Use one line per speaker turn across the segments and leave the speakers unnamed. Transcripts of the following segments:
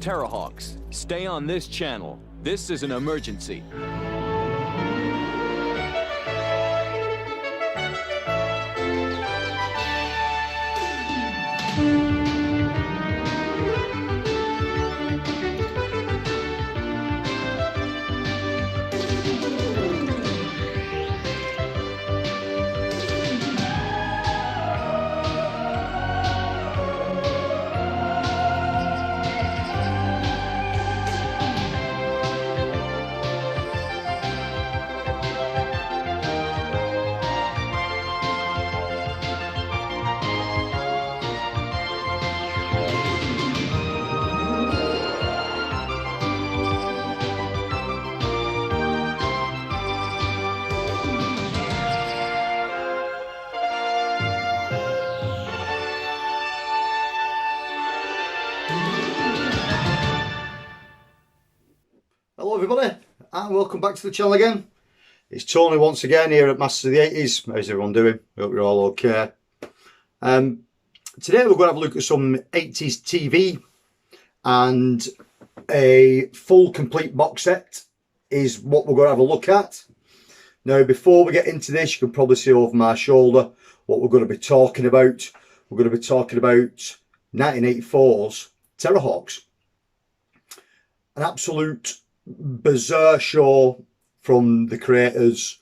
TERRAHAWKS, stay on this channel. This is an emergency.
Hello everybody, and welcome back to the channel again. It's Tony once again here at Masters of the 80s. How's everyone doing? Hope you're all okay. Today we're going to have a look at some 80s TV, and a full complete box set is what we're going to have a look at. Now before we get into this, you can probably see over my shoulder what we're going to be talking about. We're going to be talking about 1984's TERRAHAWKS. An absolute bizarre show from the creators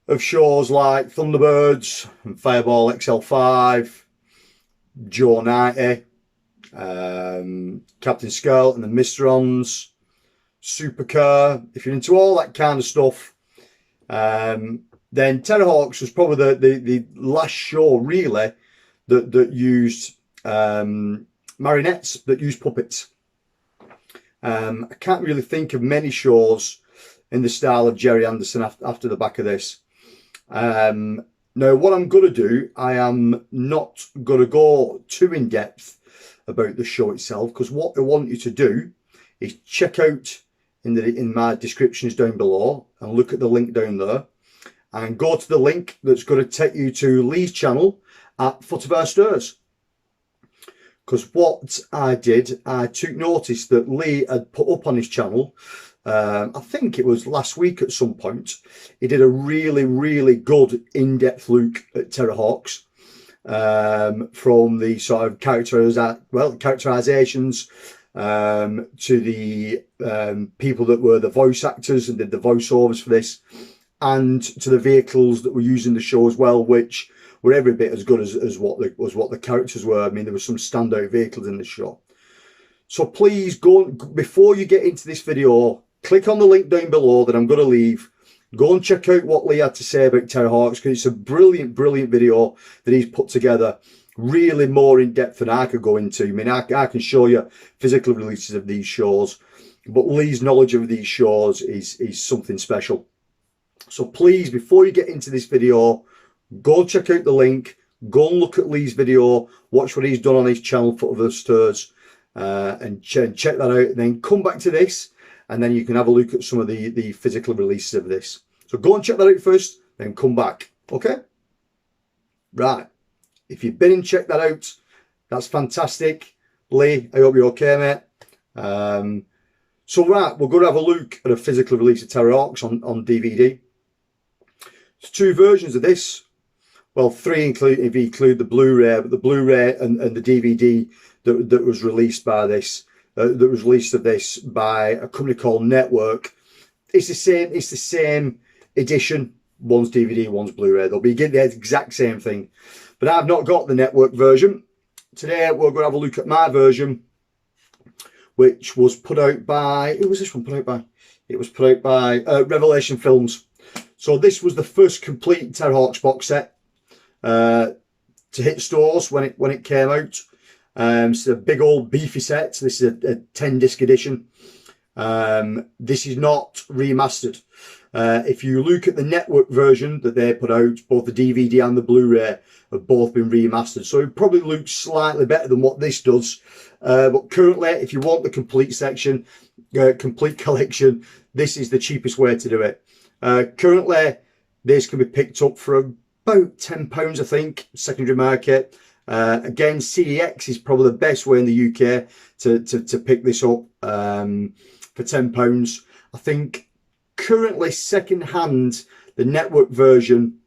of shows like Thunderbirds and Fireball XL5, Joe 90, Captain Scarlet and the Mysterons, Supercar. If you're into all that kind of stuff, then TERRAHAWKS was probably the last show really that used marionettes, that used puppets. I can't really think of many shows in the style of Gerry Anderson after the back of this. Now, what I'm going to do, I am not going to go too in depth about the show itself, because what I want you to do is check out in my descriptions down below and look at the link down there, and go to the link that's going to take you to Lee's channel at Foot of Our Stairs. Because what I did, I took notice that Lee had put up on his channel, I think it was last week at some point, he did a really good in-depth look at TERRAHAWKS, from the sort of characterizations to the people that were the voice actors and did the voiceovers for this, and to the vehicles that were used in the show as well, which were every bit as good as what the characters were. I mean, there were some standout vehicles in the show. So please go, before you get into this video, click on the link down below that I'm going to leave. Go and check out what Lee had to say about TERRAHAWKS, because it's a brilliant video that he's put together. Really more in depth than I could go into. I mean, I can show you physical releases of these shows, but Lee's knowledge of these shows is something special. So please, before you get into this video, go check out the link, go and look at Lee's video, watch what he's done on his channel, Foot of the Stairs, and check that out, and then come back to this, and then you can have a look at some of the physical releases of this. So go and check that out first, then come back, okay? Right, if you've been and checked that out, that's fantastic. Lee, I hope you're okay, mate. So right, we're going to have a look at a physical release of TERRAHAWKS on DVD. There's two versions of this. Well, three if you include the Blu-ray, but the Blu-ray and the DVD that was released by this, that was released of this by a company called Network. It's the same edition. One's DVD, one's Blu-ray. They'll be getting the exact same thing. But I've not got the Network version. Today we're going to have a look at my version, which was put out by, who was this one put out by? It was put out by Revelation Films. So this was the first complete TERRAHAWKS box set to hit stores when it came out. It's a big old beefy set. This is a 10 disc edition. This is not remastered. If you look at the Network version that they put out, both the DVD and the Blu-ray have both been remastered, so it probably looks slightly better than what this does. But currently, if you want the complete section, complete collection, this is the cheapest way to do it. Currently, this can be picked up for about £10, I think, secondary market. Again, CEX is probably the best way in the UK to pick this up for £10. I think currently second hand, the network version,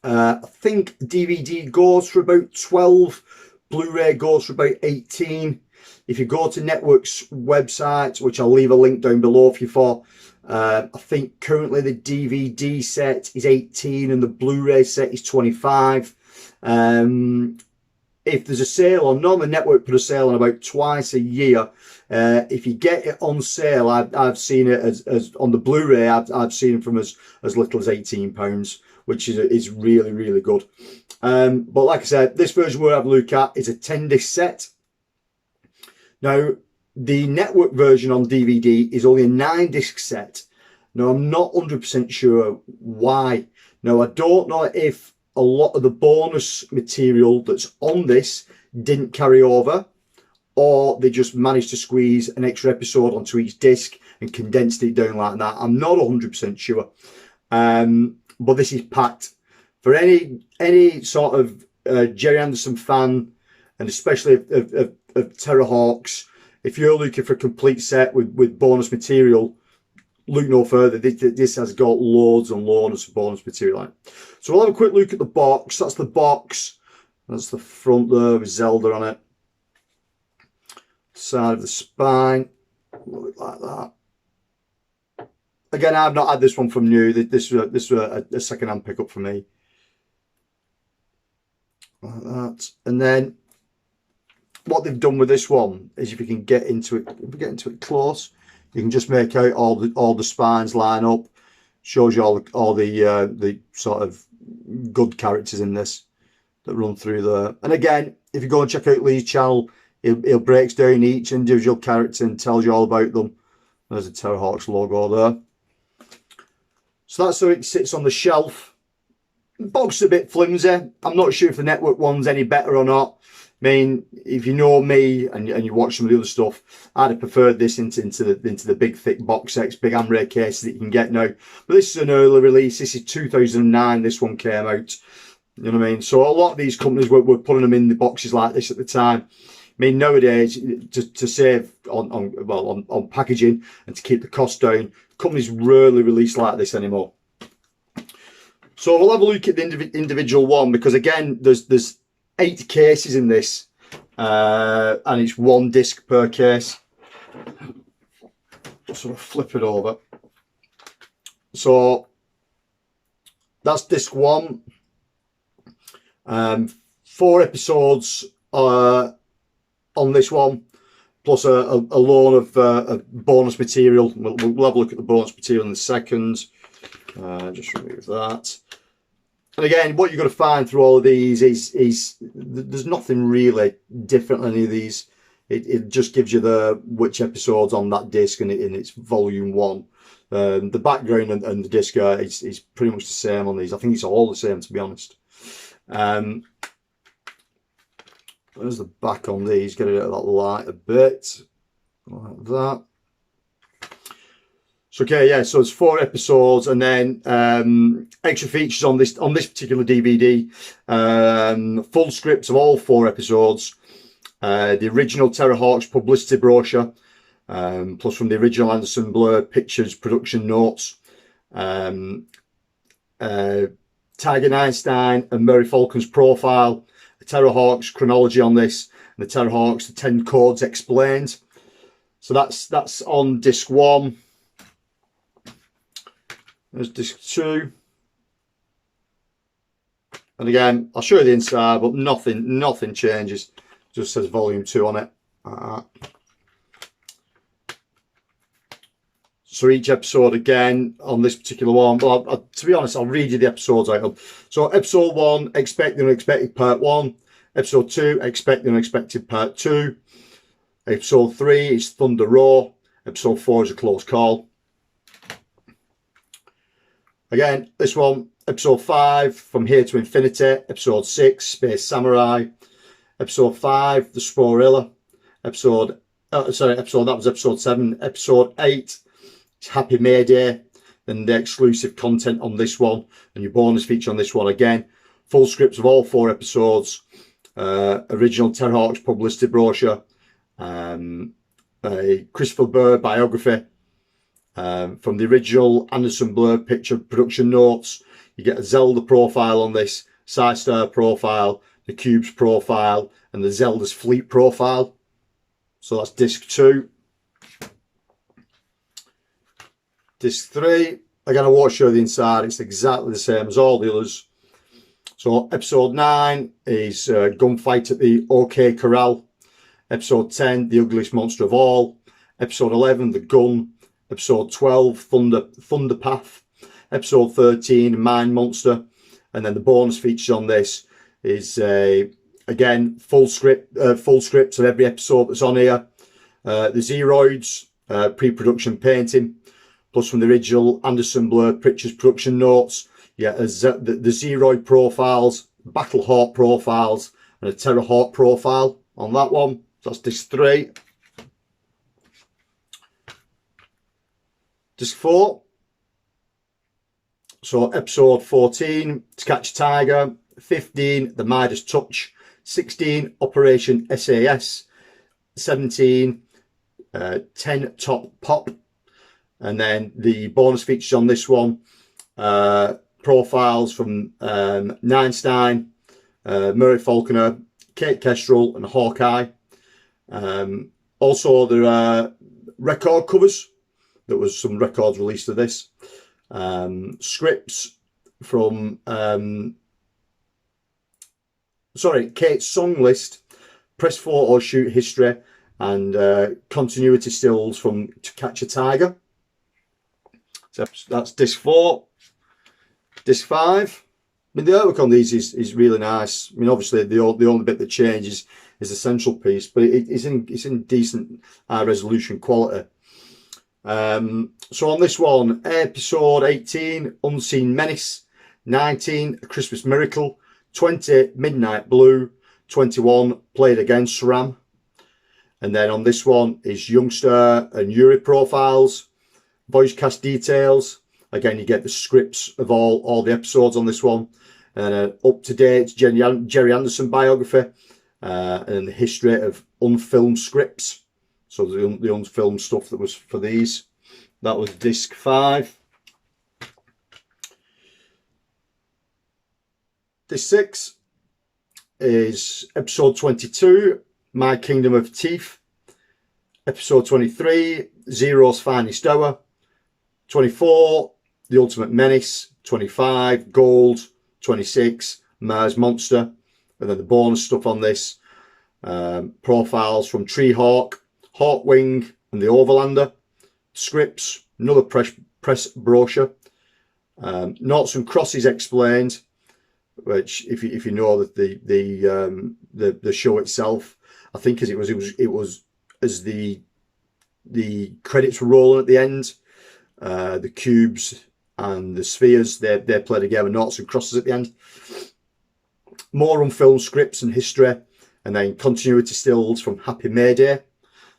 I think DVD goes for about 12, Blu-ray goes for about 18. If you go to Network's website, which I'll leave a link down below for you for, I think currently the DVD set is 18 and the Blu-ray set is 25. If there's a sale, or normally Network put a sale on about twice a year. If you get it on sale, I've seen it as on the Blu-ray, I've seen it from as little as £18, which is really, really good. But like I said, this version we'll have a look at is a 10-disc set. Now, the Network version on DVD is only a 9-disc set. Now, I'm not 100% sure why. Now, I don't know if a lot of the bonus material that's on this didn't carry over, or they just managed to squeeze an extra episode onto each disc and condensed it down like that. I'm not 100% sure. But this is packed. For any sort of Jerry Anderson fan, and especially of TERRAHAWKS, if you're looking for a complete set with bonus material, look no further. This has got loads and loads of bonus material on it. So we'll have a quick look at the box. That's the box. That's the front there with Zelda on it. Side of the spine, look like that. Again, I've not had this one from new. This was a second-hand pickup for me. Like that. And then what they've done with this one is, if you can get into it, if we get into it close, you can just make out all the spines line up. Shows you all the sort of good characters in this that run through there. And again, if you go and check out Lee's channel, he'll breaks down each individual character and tells you all about them. There's a TERRAHAWKS logo there. So that's how it sits on the shelf. The box is a bit flimsy. I'm not sure if the Network one's any better or not. I mean, if you know me and you watch some of the other stuff, I'd have preferred this into the big thick box sets, big Amray cases that you can get now. But this is an early release. This is 2009. This one came out. You know what I mean? So a lot of these companies were putting them in the boxes like this at the time. I mean, nowadays, to save on packaging and to keep the cost down, companies rarely release like this anymore. So we'll have a look at the individual one, because again, there's 8 cases in this, and it's 1 disc per case. Just sort of flip it over. So that's disc 1. 4 episodes on this one, plus a load of bonus material. We'll have a look at the bonus material in a second. Just remove that. And again, what you're going to find through all of these is there's nothing really different in any of these. It just gives you which episodes on that disc, and it's volume 1. The background and the disc is pretty much the same on these. I think it's all the same, to be honest. There's the back on these. Get it out of that light a bit, like that. So okay, yeah. So it's 4 episodes, and then extra features on this particular DVD. Full scripts of all 4 episodes. The original TERRAHAWKS publicity brochure, plus from the original Anderson Blur pictures, production notes. Tiger Einstein and Mary Falcon's profile, the TERRAHAWKS chronology on this, and the TERRAHAWKS, the 10 codes explained. So that's on disc 1. There's disc 2. And again, I'll show you the inside, but nothing changes. Just says volume 2 on it. So each episode, again, on this particular one, well, to be honest, I'll read you the episodes out. So episode 1, Expect the Unexpected Part 1. Episode 2, Expect the Unexpected Part 2. Episode 3 is Thunder Roar. Episode 4 is A Close Call. Again, this one, episode 5, From Here to Infinity. Episode 6, Space Samurai. Episode 5, The Sporilla. That was episode 7. Episode 8, it's Happy May Day. Then the exclusive content on this one, and your bonus feature on this one. Again, full scripts of all 4 episodes. original TERRAHAWKS publicity brochure, a Christopher Bird biography, from the original Anderson Blur picture production notes. You get a Zelda profile on this, Side-Star profile, the Cubes profile, and the Zelda's fleet profile. So that's disc 2. Disc 3, again, I won't show the inside, it's exactly the same as all the others. So episode 9 is Gunfight at the OK Corral. Episode 10, The Ugliest Monster of All. Episode 11, The Gun. Episode 12, Thunder Path. Episode 13, Mine Monster. And then the bonus features on this is again full scripts of every episode that's on here. The Zeroids, pre-production painting, plus from the original Anderson Blur Pictures production notes. Yeah, the Zeroid profiles, Battle Hawk profiles, and a TERRAHAWK profile on that one. So that's disc 3. Disc 4. So episode 14, To Catch a Tiger. 15, The Midas Touch. 16, Operation SAS. 17, 10 Top Pop. And then the bonus features on this one, profiles from Neinstein, Murray Falconer, Kate Kestrel, and Hawkeye. Also, there are record covers. There was some records released of this. Scripts from Kate's song list, press photo shoot history, and continuity stills from To Catch a Tiger. So that's disc 4. Disc 5. I mean, the artwork on these is really nice. I mean, obviously the only bit that changes is the central piece, but it's in decent high resolution quality. So on this one, episode 18, Unseen Menace. 19, A Christmas Miracle. 20, Midnight Blue. 21, Played Against SRAM. And then on this one is Youngster and Yuri profiles, voice cast details. Again, you get the scripts of all the episodes on this one, and an up-to-date Jerry Anderson biography, and the history of unfilmed scripts. So the unfilmed stuff that was for these. That was disc 5. Disc 6 is episode 22, My Kingdom of Teeth. Episode 23, Zero's Finest Hour. 24, The Ultimate Menace. 25, Gold. 26, Mars Monster. And then the bonus stuff on this, profiles from Treehawk, Hawkwing, and the Overlander. Scripts, another press brochure. Noughts and crosses explained, which if you know that the show itself, I think as it was as the credits were rolling at the end, the cubes and the spheres they play together, noughts and crosses at the end. More unfilmed scripts and history, and then continuity stills from Happy May Day.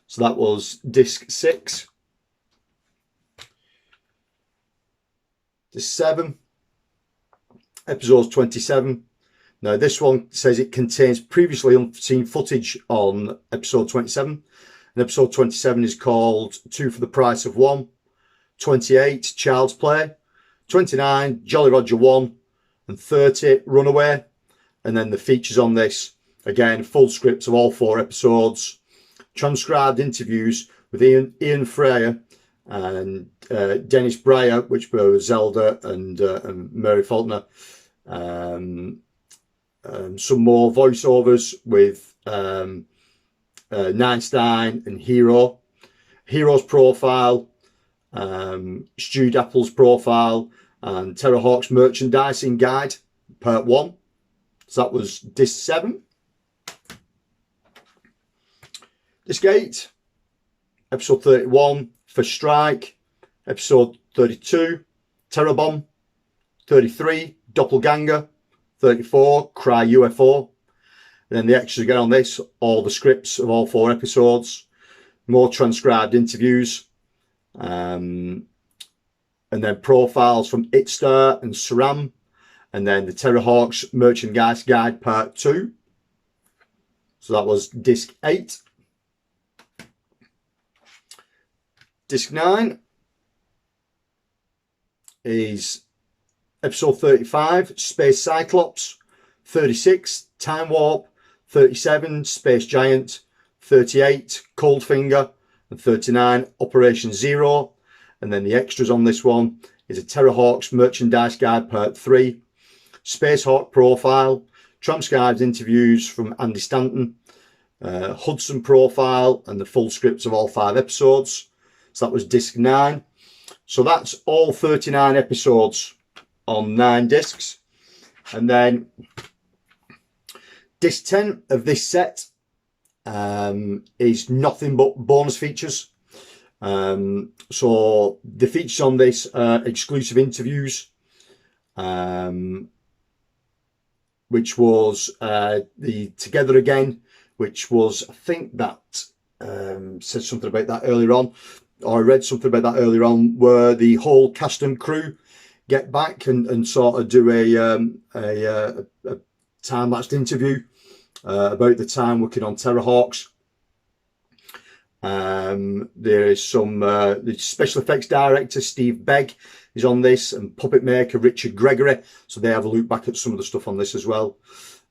So that was disc 6. Disc 7, episode 27. Now this one says it contains previously unseen footage on episode 27. And episode 27 is called Two for the Price of One. 28, Child's Play. 29, Jolly Roger 1. And 30, Runaway. And then the features on this, again, full scripts of all 4 episodes. Transcribed interviews with Ian Freyer and Dennis Breyer, which were Zelda and Mary Faulkner. Some more voiceovers with Neinstein and Hero. Hero's profile, Stu Dapple's profile, and TERRAHAWKS merchandising guide, part 1. So that was disc 7. Disc 8, episode 31, First Strike. Episode 32, Terror Bomb. 33, Doppelganger. 34, Cry UFO. And then the extras again on this, all the scripts of all 4 episodes, more transcribed interviews, and then profiles from ItStar and SRAM, and then the TERRAHAWKS Merchandise Guide Part 2. So that was disc 8. Disc 9 is episode 35, Space Cyclops, 36, Time Warp, 37, Space Giant, 38, Coldfinger, and 39, Operation Zero. And then the extras on this one is a TERRAHAWKS merchandise guide part 3, Space Hawk profile, transcribed interviews from Andy Stanton, Hudson profile, and the full scripts of all 5 episodes. So that was disc 9. So that's all 39 episodes on 9 discs. And then disc 10 of this set is nothing but bonus features. So the features on this are exclusive interviews, which was the Together Again, which was, I think that said something about that earlier on, or I read something about that earlier on, where the whole cast and crew get back and sort of do a time-lapsed interview about the time working on TERRAHAWKS. There is some the special effects director Steve Begg is on this, and puppet maker Richard Gregory, so they have a look back at some of the stuff on this as well.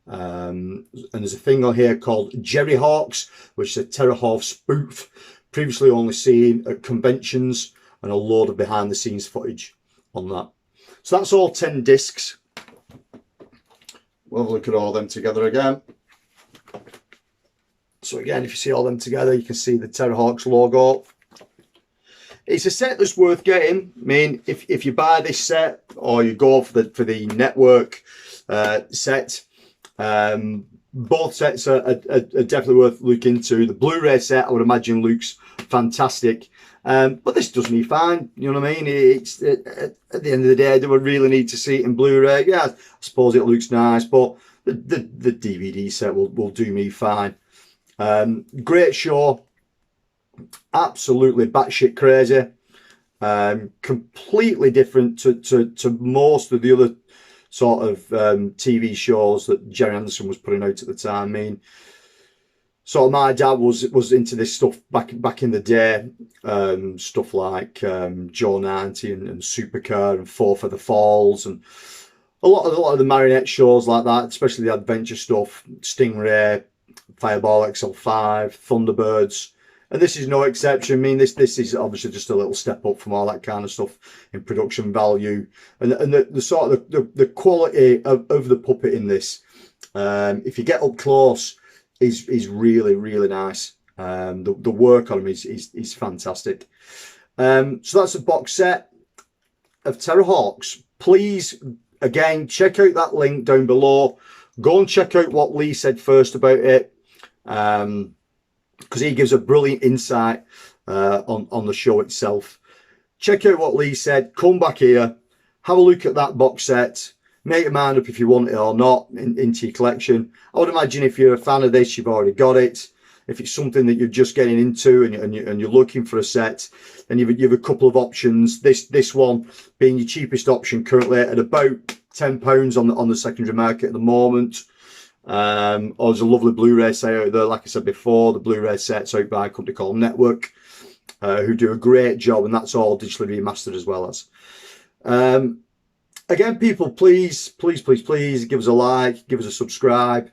And there's a thing on here called Jerry Hawks, which is a TERRAHAWKS spoof, previously only seen at conventions, and a load of behind the scenes footage on that. So that's all 10 discs. We'll have a look at all them together again. So again, if you see all them together, you can see the TERRAHAWKS logo. It's a set that's worth getting. I mean, if you buy this set, or you go for the network set, both sets are definitely worth looking into. The Blu-ray set, I would imagine, looks fantastic, but this does me fine. You know what I mean? It's at the end of the day, do I really need to see it in Blu-ray? Yeah, I suppose it looks nice, but the DVD set will do me fine. Great show, absolutely batshit crazy, completely different to most of the other sort of TV shows that Jerry Anderson was putting out at the time. I mean, so my dad was into this stuff back in the day, stuff like Joe 90 and Supercar and Four for the Falls, and a lot of the marionette shows like that, especially the adventure stuff, Stingray, Fireball XL5, Thunderbirds, and this is no exception. I mean, this is obviously just a little step up from all that kind of stuff in production value, and the sort of the quality of the puppet in this, if you get up close, is really nice. The work on him is fantastic. So that's a box set of TERRAHAWKS. Please, again, check out that link down below. Go and check out what Lee said first about it, because he gives a brilliant insight on the show itself. Check out what Lee said. Come back here, have a look at that box set, make your mind up if you want it or not into your collection. I would imagine if you're a fan of this, you've already got it. If it's something that you're just getting into and you're looking for a set, then you have a couple of options. This one being your cheapest option currently at about £10 on the secondary market at the moment. Or there's a lovely Blu-ray set out there. Like I said before, the Blu-ray set's out by a company called Network, who do a great job, and that's all digitally remastered as well as. Again, people, please give us a like, give us a subscribe.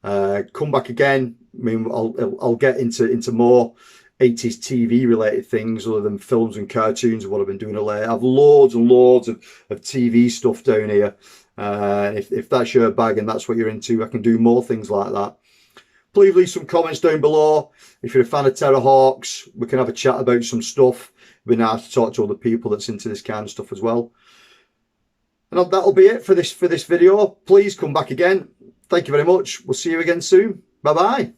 Come back again. I mean, I'll get into more 80s TV related things other than films and cartoons and what I've been doing lately. I have loads and loads of TV stuff down here. If that's your bag and that's what you're into, I can do more things like that. Please leave some comments down below. If you're a fan of TERRAHAWKS, we can have a chat about some stuff. It'd be nice to talk to other people that's into this kind of stuff as well. And that'll be it for this video. Please come back again. Thank you very much. We'll see you again soon. Bye bye.